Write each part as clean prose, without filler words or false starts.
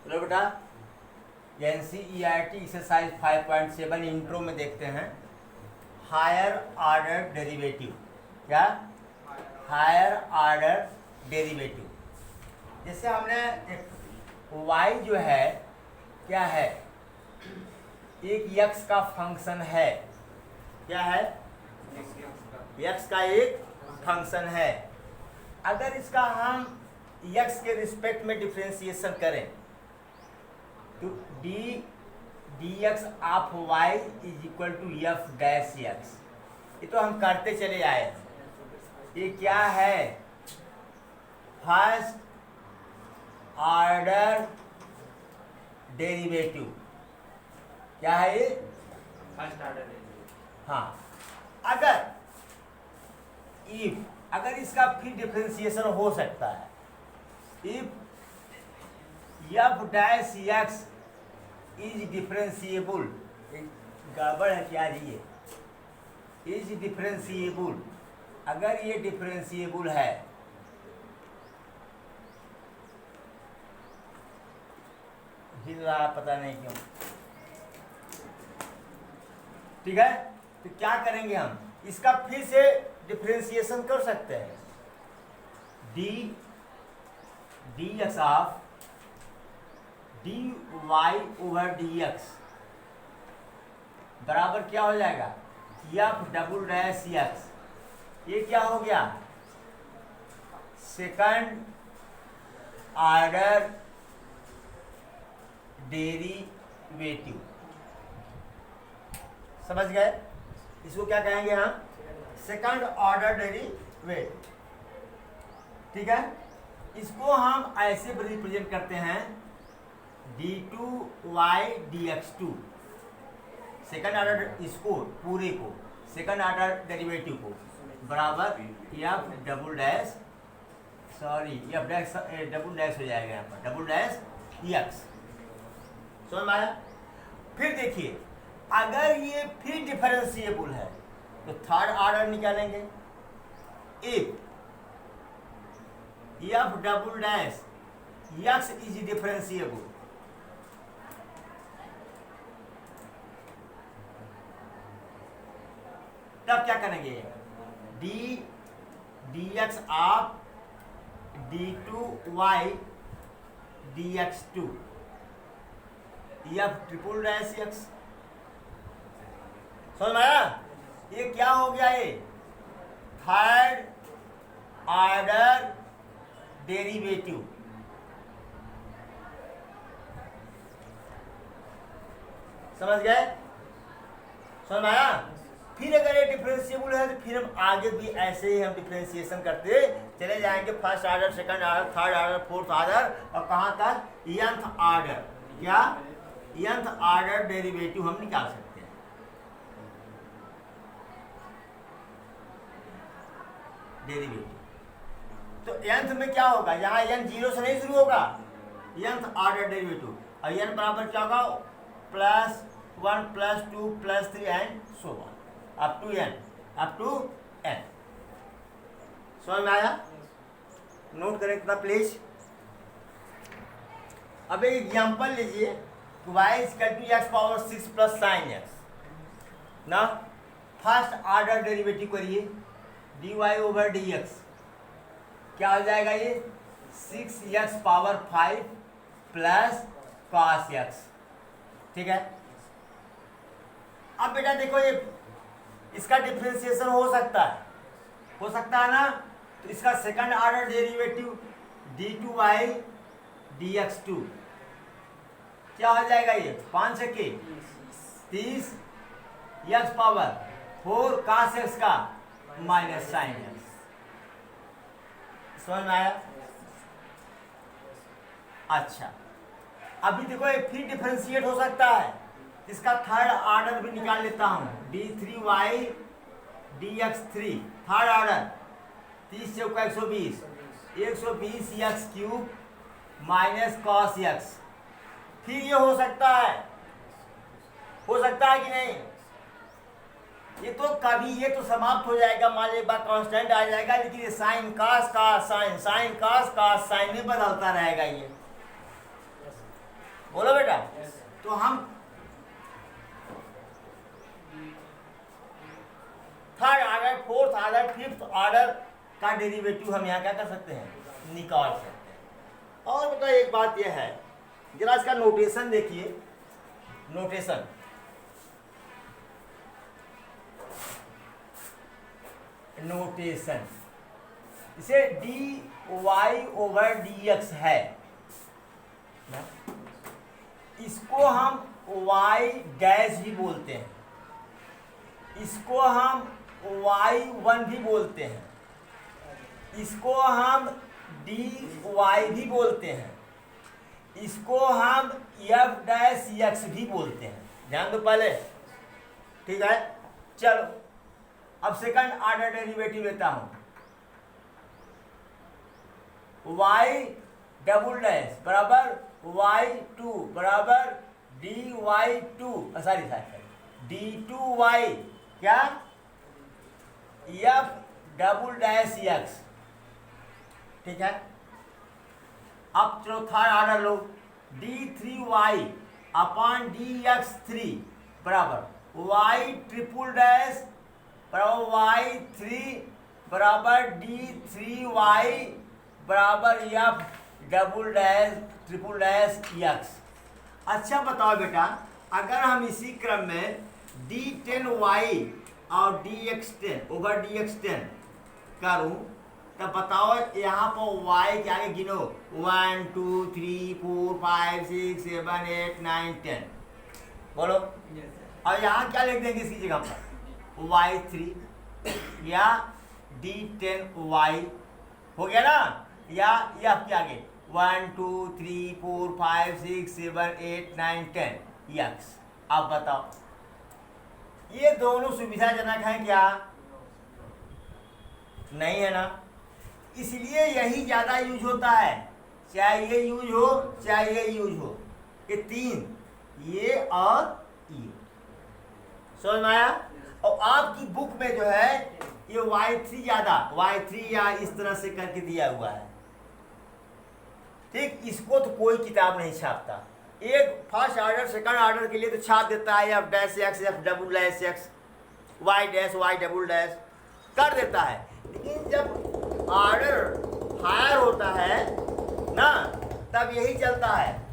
चलो बेटा NCERT exercise 5.7 intro में देखते हैं हायर ऑर्डर डेरिवेटिव। क्या? Higher order derivative. जैसे हमने y जो है क्या है, एक x का फंक्शन है। क्या है? x का एक फंक्शन है। अगर इसका हम x के रिस्पेक्ट में डिफरेंशिएशन करें तो dx of y is equal to f dash x। ये तो हम करते चले आए हैं। ये क्या है? First order derivative. क्या है ये? First order derivative. हाँ, अगर इसका फिर डिफरेंशिएशन हो सकता है, if f dash x is differentiable. गड़बड़ है क्या जी? ये इज डिफरेंशिएबल। अगर ये डिफरेंशिएबल है हिल रहा, पता नहीं क्यों। ठीक है, तो क्या करेंगे हम? इसका फिर से डिफरेंशिएशन कर सकते हैं। dx of dy over dx बराबर क्या हो जाएगा? f double dash x। ये क्या हो गया? Second order derivative. समझ गए? इसको क्या कहेंगे हम? Second order derivative. ठीक है, इसको हम ऐसे रिप्रेजेंट करते हैं d2y dx2। सेकंड ऑर्डर, इसको पूरे को सेकंड ऑर्डर डेरिवेटिव को बराबर f double dash, sorry f dash double dash हो जाएगा यहाँ पर, डबल डैश x। समझ में आया? फिर देखिए, अगर ये फिर डिफरेंशिएबल है तो थर्ड ऑर्डर निकालेंगे। If f double dash x is differentiable, तब क्या करेंगे? dx of d2y dx2 f triple dash x। समझ में आया? ये क्या हो गया? ये थर्ड ऑर्डर डेरिवेटिव। समझ गए? समझ में आया? फिर अगर ये डिफरेंशिएबल है तो फिर हम आगे भी ऐसे ही हम डिफरेंशिएशन करते चले जाएंगे। First order, second order, third order, fourth order और कहां तक? nth order. क्या? nth ऑर्डर डेरिवेटिव हम निकाल सकते हैं। डेरिवेटिव तो nth में क्या होगा? यहाँ n जीरो से नहीं शुरू होगा, nth ऑर्डर डेरिवेटिव। और n बराबर क्या होगा? +1 +2 +3 and so on up to n। समझ में आया? नोट करें इतना प्लीज। अब एक एग्जांपल लीजिए, y इक्वल टू x power 6 plus sine x ना। फर्स्ट ऑर्डर डेरिवेटिव करिए, dy ओवर dx क्या हो जाएगा? ये 6x power 5 plus cos x। ठीक है, अब बेटा देखो, ये इसका डिफरेंशिएशन हो सकता है ना। तो इसका second order derivative d2y dx2 क्या हो जाएगा? ये 5 के 30 x पावर 4 cos x का माइनस साइन x। समझ में आया? अच्छा, अभी देखो ये फिर डिफरेंशिएट हो सकता है। इसका थर्ड ऑर्डर भी निकाल लेता हूं, d3y dx3 थर्ड ऑर्डर। 30 से 120 120 x cube minus cos x। फिर ये हो सकता है कि नहीं? ये तो कभी ये तो समाप्त हो जाएगा, मान लीजिए बात कांस्टेंट आ जाएगा, लेकिन ये साइन कास कास साइन, साइन कास कास साइन में बदलता रहेगा ये। डेरिवेटिव हम यहाँ क्या कर सकते हैं, निकाल सकते हैं। और बेटा एक बात यह है, जरा इसका नोटेशन देखिए, नोटेशन इसे d y over d x है ना? इसको हम वाई डैश भी बोलते हैं, इसको हम y1 भी बोलते हैं, इसको हम dy भी बोलते हैं, इसको हम f डैश x भी बोलते हैं। ध्यान दो पहले, ठीक है। चलो अब सेकंड ऑर्डर डेरिवेटिव लेता हूं, y डबल डैश बराबर y2 बराबर dy2 d2y क्या f डबल डैश x, ठीक है। अब चलो third order low, d3y upon dx3 बराबर y ट्रिपल डैश बराबर y3 बराबर d3y बराबर f double dash triple dash x। अच्छा बताओ बेटा, अगर हम इसी क्रम में d10y और dx10 ओवर dx10 करूं, तब बताओ यहाँ पर y के आगे गिनो 1 2 3 4 5 6 7 8 9 10, बोलो। और यहाँ क्या लिख देंगे इसकी जगह पर y3 या d10y, हो गया ना, या आपके आगे 1 2 3 4 5 6 7 8 9 10 x। आप बताओ ये दोनों सुविधाजनक हैं क्या? नहीं है ना, इसलिए यही ज्यादा यूज होता है, चाहे ये यूज हो चाहे ये यूज हो, ये तीन, ये और ये, समझ में आया। और आपकी बुक में जो है ये y3 ज्यादा, y3 या इस तरह से करके दिया हुआ है, ठीक। इसको तो कोई किताब नहीं छापता, एक फर्स्ट ऑर्डर सेकंड ऑर्डर के लिए तो छाप देता है f dash x f double dash x, y dash y double dash कर देता है। लेकिन जब ऑर्डर हायर होता है ना, तब यही चलता है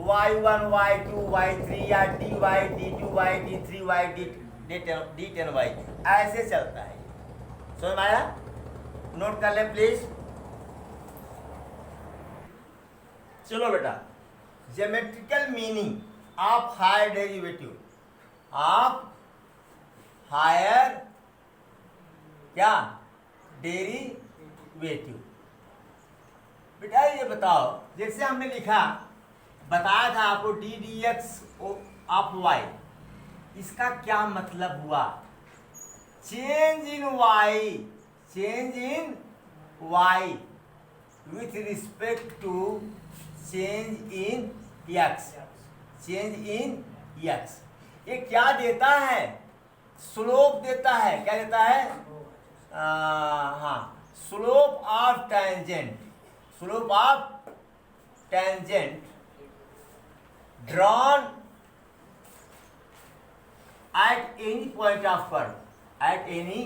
y1 y2 y3 या dy d2y d3y d10y, ऐसे चलता है। समझ में आया? नोट कर ले प्लीज। चलो बेटा, geometrical meaning of higher derivative, of higher क्या डेरिवेटिव। बेटा ये बताओ, जैसे हमने लिखा, बताया था आपको d d x of y, इसका क्या मतलब हुआ? Change in y, change in y with respect to change in x, change in x. ये क्या देता है? स्लोप देता है। क्या देता है? हाँ, slope of tangent, slope of tangent drawn at any point of curve, at any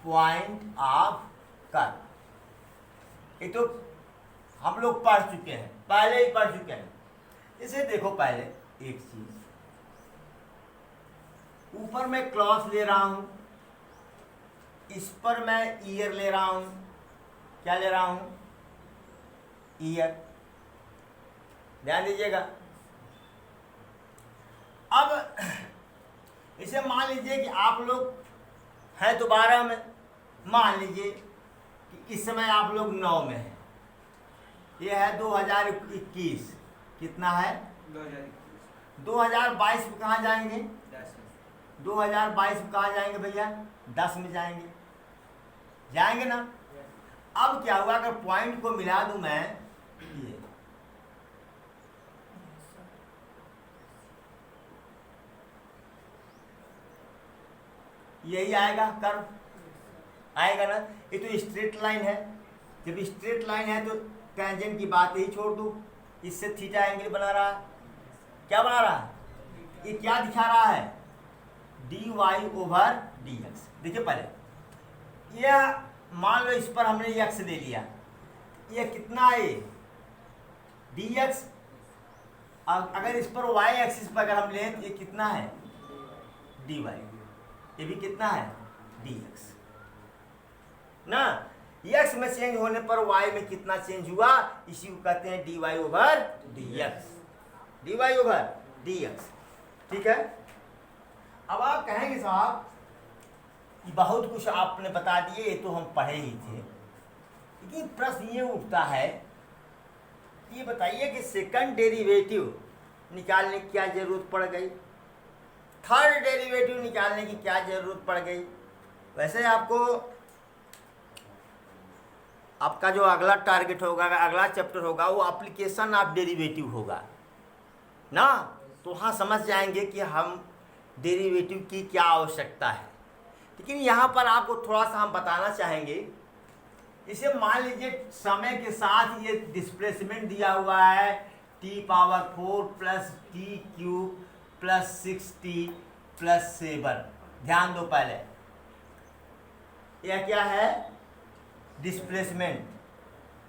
point of curve. ये तो हम लोग पढ़ चुके हैं, पहले ही पढ़ चुके हैं। इसे देखो, पहले एक चीज, ऊपर मैं क्लॉथ ले रहा हूं, इस पर मैं ईयर ले रहा हूं। क्या ले रहा हूं? ईयर। ध्यान दीजिएगा। अब इसे मान लीजिए कि आप लोग हैं तो 12 में, मान लीजिए कि इस समय आप लोग 9 में हैं। ये है 2021, कितना है? 2022 में कहाँ जाएंगे? 2022 में कहाँ जाएंगे भैया? 10 में जाएंगे, जाएंगे ना। अब क्या हुआ, अगर पॉइंट को मिला दूं मैं, यही आएगा, कर्व आएगा ना। ये तो स्ट्रेट लाइन है, जब स्ट्रेट लाइन है तो टेंजेंट की बात ही छोड़ दूं, इससे थीटा एंगल बना रहा है। क्या बना रहा है? ये क्या दिखा रहा है? dy over dx। देखिए पहले, यह मान लो इस पर हमने x दे दिया, ये कितना है dx। अगर इस पर y एक्सिस पर अगर हम लें तो ये कितना है dy, ये भी कितना है dx ना। x में चेंज होने पर y में कितना चेंज हुआ, इसी को कहते हैं dy over dx, dy over dx। ठीक है। अब आप कहेंगे साहब कि बहुत कुछ आपने बता दिए, ये तो हम पढ़े ही थे, लेकिन प्रश्न ये उठता है, ये बताइए कि सेकंड डेरिवेटिव निकालने की क्या जरूरत पड़ गई, थर्ड डेरिवेटिव निकालने की क्या जरूरत पड़ गई। वैसे आपका जो अगला टारगेट होगा, अगला चैप्टर होगा, वो एप्लीकेशन ऑफ डेरिवेटिव होगा ना, तो वहाँ समझ जाएंगे कि हम डेरिवेटिव की क्या आवश्यकता है। लेकिन यहाँ पर आपको थोड़ा सा हम बताना चाहेंगे, इसे मान लीजिए समय के साथ ये डिस्प्लेसमेंट दिया हुआ है t⁴ plus t³ plus 6t plus 7। ध्यान दो, पहले यह क्या है डिस्प्लेसमेंट,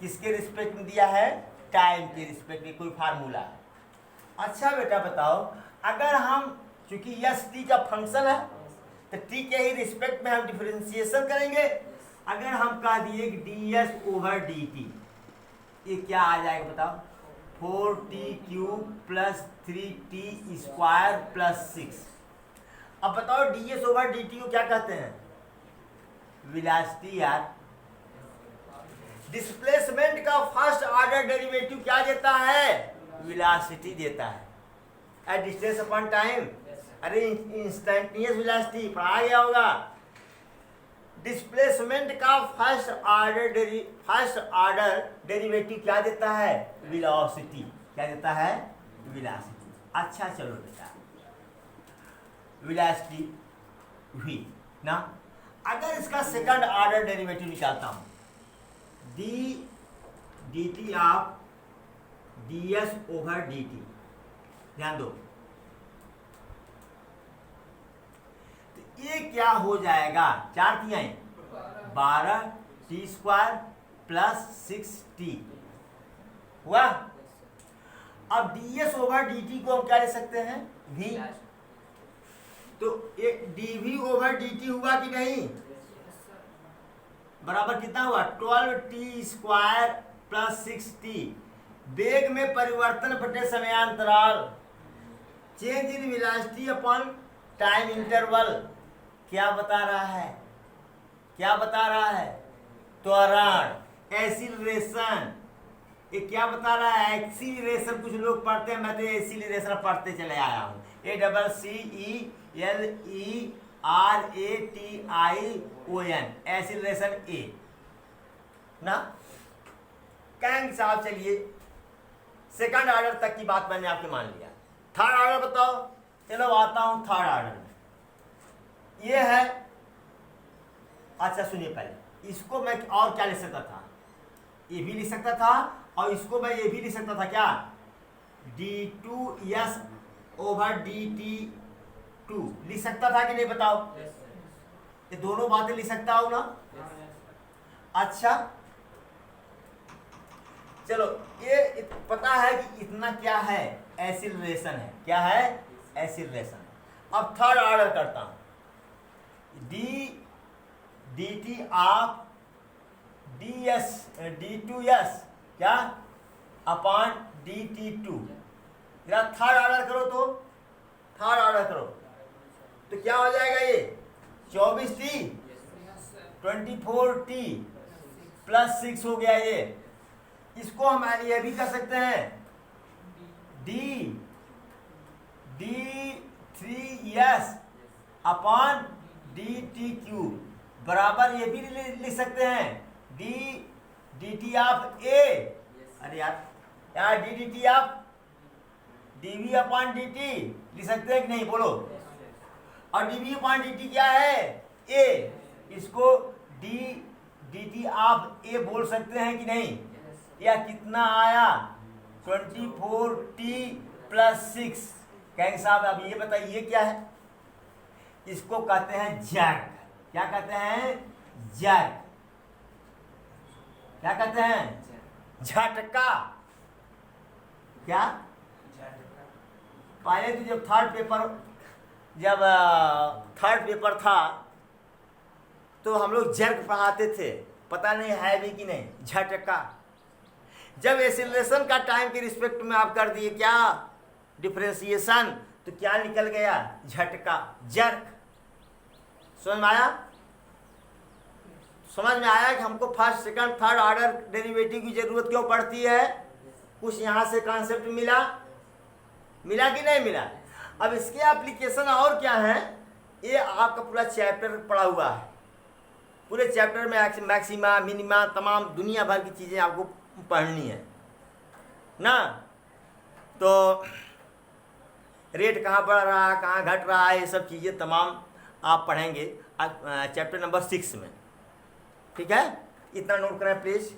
किसके रिस्पेक्ट में दिया है, टाइम के रिस्पेक्ट में, कोई फार्मूला है। अच्छा बेटा बताओ, अगर हम चूंकि यस टी का फंक्शन है तो टी के ही रिस्पेक्ट में हम डिफरेंशिएशन करेंगे। अगर हम कह दिए कि D S over D T, ये क्या आ जाएगा बताओ, 4t³ प्लस 3t² प्लस 6। अब बताओ D S over D T को क्या कहते हैं, वेलोसिटी यार। डिस्प्लेसमेंट का फर्स्ट ऑर्डर डेरिवेटिव क्या देता है, वेलोसिटी देता है, एट डिस्टेंस अपॉन टाइम। अरे इंस्टेंटेनियस वेलोसिटी पढ़ा गया होगा। डिस्प्लेसमेंट का फर्स्ट ऑर्डर डेरिवेटिव क्या देता है, वेलोसिटी। क्या देता है, वेलोसिटी। अच्छा चलो बेटा, वेलोसिटी v ना, अगर इसका सेकंड ऑर्डर डेरिवेटिव निकालता हूं, D T of D S over D T, ध्यान दो, तो ये क्या हो जाएगा, 4 तिहाई 12t² प्लस 6t हुआ। अब ds ओवर dt को हम क्या ले सकते हैं, v। तो एक dv ओवर dt हुआ कि नहीं, बराबर कितना हुआ, 12t² प्लस 6t। वेग में परिवर्तन बटे समयांतराल, change in velocity upon time interval, क्या बता रहा है, क्या बता रहा है, त्वरण, एक्सीलरेशन। ये क्या बता रहा है, एक्सीलरेशन। कुछ लोग पढ़ते हैं, मैं तो एक्सीलरेशन पढ़ते चले आया हूँ, ACCELERATION, एक्सीलरेशन ए ना। कहेंगे साहब चलिए सेकंड ऑर्डर तक की बात मैंने आपके मान लिया, थर्ड ऑर्डर बताओ। चलो आता हूं थर्ड ऑर्डर में, ये है। अच्छा सुनिए, पहले इसको मैं और क्या लिख सकता था, ये भी लिख सकता था, और इसको मैं ये भी लिख सकता था, क्या, d2s ओवर dt2 लिख सकता था कि नहीं बताओ। ये दोनों बातें लिख सकता हूं ना। अच्छा चलो, ये पता है कि इतना क्या है, एक्सीलरेशन है। क्या है, एक्सीलरेशन। अब थर्ड ऑर्डर करता हूं, dt ऑफ d2s क्या अपॉन dt2। जरा थर्ड ऑर्डर करो, तो थर्ड ऑर्डर करो तो क्या हो जाएगा, ये 24t 24t प्लस 6 हो गया। ये इसको हम ये भी कर सकते हैं, d3s अपॉन dt³ बराबर, ये भी लिख सकते हैं, dt ऑफ a। अरे यार dt of dv upon dt लिख सकते हैं कि नहीं, बोलो। और dv अपॉन dt क्या है, a। इसको dt ऑफ a बोल सकते हैं कि नहीं। या कितना आया, 24t प्लस 6। कहेंगे साहब अब ये बताइए क्या है, इसको कहते हैं जैक। क्या कहते हैं, जैक। क्या कहते हैं? झटका। क्या? झटका। पहले तो जब थर्ड पेपर था तो हम लोग जर्क पढ़ाते थे, पता नहीं है भी कि नहीं, झटका। जब एसिलेशन का टाइम के रिस्पेक्ट में आप कर दिए क्या डिफरेंशिएशन, तो क्या निकल गया? झटका, जर्क। समझ में आया? समझ में आया कि हमको first second third order derivative की जरूरत क्यों पड़ती है? कुछ यहाँ से कॉन्सेप्ट मिला कि नहीं मिला? अब इसके एप्लीकेशन और क्या है, ये आपका पूरा चैप्टर पड़ा हुआ है। पूरे चैप्टर में मैक्सिमा मिनिमा तमाम दुनिया भर की चीज़ें आपको पढ़नी है ना। तो रेट कहाँ बढ़ रहा है, कहाँ घट रहा है, ये सब चीज़ें तमाम आप पढ़ेंगे चैप्टर नंबर 6 में। ठीक है, इतना नोट करें प्लीज़।